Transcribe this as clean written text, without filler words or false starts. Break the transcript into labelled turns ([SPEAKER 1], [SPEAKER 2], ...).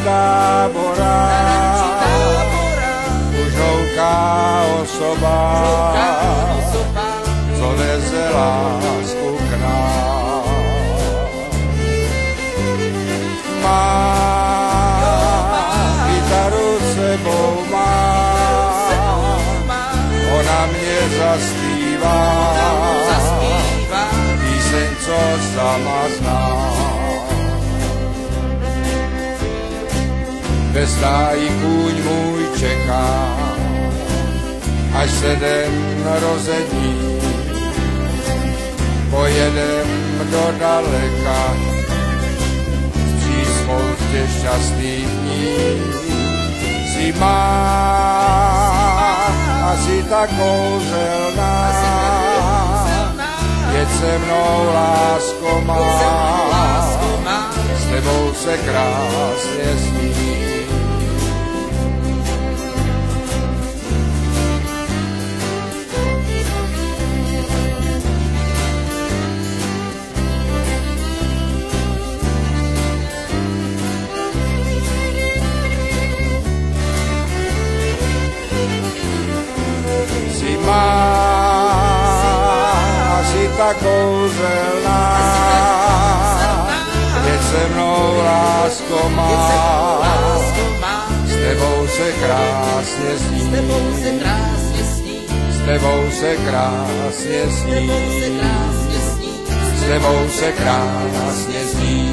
[SPEAKER 1] tábora, už houká osoba, co nese lásku k nám. Má gitaru sebou má, ona mě zaspívá, píseň, co sama zná. Ve stáji kůň můj čeká, až se den rozední. Pojedem do daleka, v přísmoutě šťastných dní. Zima asi tak kouzelná, jeď se mnou, lásko má, s tebou se krásně sní. Zima asi tak kouzelná, jeď se mnou, lásko má, s tebou se krásně sní, s tebou se krásně sní, s tebou se krásně sní.